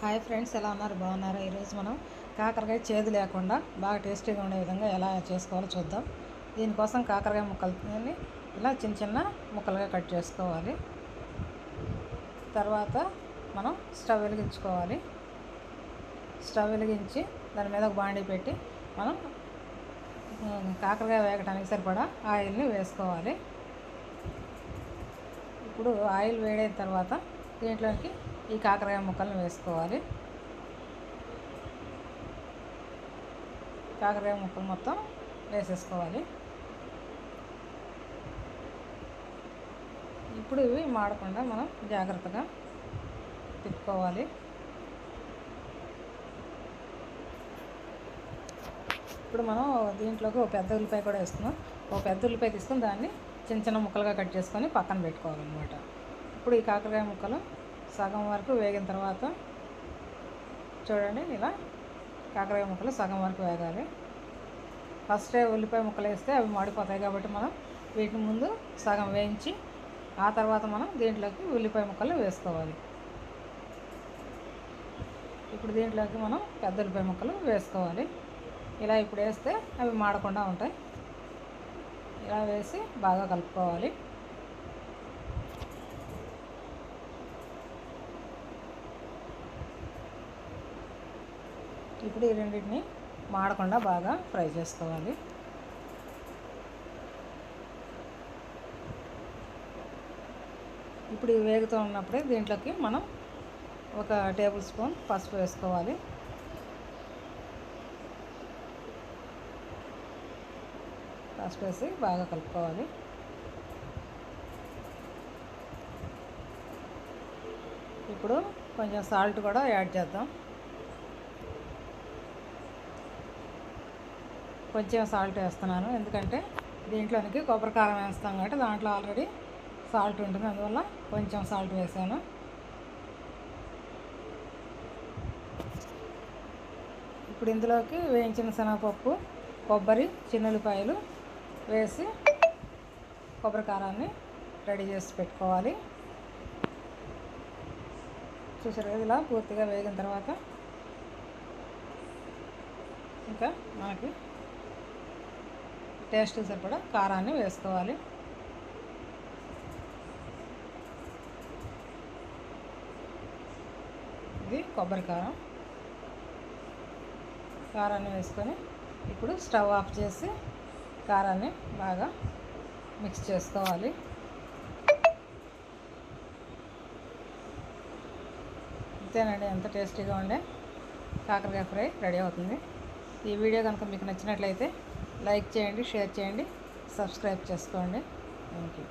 Hi friends, ఎలా ఉన్నారు? బాగున్నారా? ఈరోజు మనం కాకరకాయ చేదు లేకుండా బాగా టేస్టీగా ఉండే విధంగా ఎలా చేసుకోవాలో చూద్దాం. దీనికోసం కాకరకాయ ముక్కల్ని ఇలా చిన్న చిన్న ముక్కలుగా కట్ చేసుకోవాలి. తర్వాత మనం స్టవ్ వెలిగించుకోవాలి. స్టవ్ వెలిగించి దాని మీద ఒక బాండీ పెట్టి మనం కాకరకాయ వేగటానికి సరిపడా ఆయిల్ని వేసుకోవాలి. ఇప్పుడు ఆయిల్ వేడైన తర్వాత దీంట్లోకి ఈ కాకరకాయ ముక్కలను వేసుకోవాలి. కాకరకాయ ముక్కలు మొత్తం వేసేసుకోవాలి. ఇప్పుడు ఇవి మాడకుండా మనం జాగ్రత్తగా తిప్పుకోవాలి. ఇప్పుడు మనం దీంట్లోకి ఒక పెద్ద ఉల్లిపాయ కూడా వేస్తున్నాం. ఒక పెద్ద ఉల్లిపాయ తీసుకుని దాన్ని చిన్న చిన్న ముక్కలుగా కట్ చేసుకొని పక్కన పెట్టుకోవాలన్నమాట. ఇప్పుడు ఈ కాకరకాయ ముక్కలు సగం వరకు వేగిన తర్వాత చూడండి, ఇలా కాకరకాయ ముక్కలు సగం వరకు వేగాలి. ఫస్టే ఉల్లిపాయ ముక్కలు వేస్తే అవి మాడిపోతాయి కాబట్టి మనం వీటిని ముందు సగం వేయించి ఆ తర్వాత మనం దీంట్లోకి ఉల్లిపాయ ముక్కలు వేసుకోవాలి. ఇప్పుడు దీంట్లోకి మనం పెద్ద ఉల్లిపాయ ముక్కలు వేసుకోవాలి. ఇలా ఇప్పుడు వేస్తే అవి మాడకుండా ఉంటాయి. ఇలా వేసి బాగా కలుపుకోవాలి. ఇప్పుడు ఈ రెండింటిని మాడకుండా బాగా ఫ్రై చేసుకోవాలి. ఇప్పుడు ఇవి వేగుతూ ఉన్నప్పుడే దీంట్లోకి మనం ఒక టేబుల్ స్పూన్ పసుపు వేసుకోవాలి. పసుపు వేసి బాగా కలుపుకోవాలి. ఇప్పుడు కొంచెం సాల్ట్ కూడా యాడ్ చేద్దాం. కొంచెం సాల్ట్ వేస్తున్నాను, ఎందుకంటే దీంట్లోనికి కొబ్బరి కారం వేస్తాం కాబట్టి దాంట్లో ఆల్రెడీ సాల్ట్ ఉంటుంది, అందువల్ల కొంచెం సాల్ట్ వేసాను. ఇప్పుడు ఇందులోకి వేయించిన శనగపప్పు, కొబ్బరి, చిన్నుల్లిపాయలు వేసి కొబ్బరి కారాన్ని రెడీ చేసి పెట్టుకోవాలి. చూసారు, ఇలా పూర్తిగా వేగిన తర్వాత ఇంకా మనకి టేస్ట్ సరిపడా కారాన్ని వేసుకోవాలి. ఇది కొబ్బరి కారం. కారాన్ని వేసుకొని ఇప్పుడు స్టవ్ ఆఫ్ చేసి కారాన్ని బాగా మిక్స్ చేసుకోవాలి. అంతేనండి, ఎంత టేస్టీగా ఉండే కాకరకాయ ఫ్రై రెడీ అవుతుంది. ఈ వీడియో కనుక మీకు నచ్చినట్లయితే లైక్ చేయండి, షేర్ చేయండి, సబ్స్క్రైబ్ చేసుకోండి. Thank you.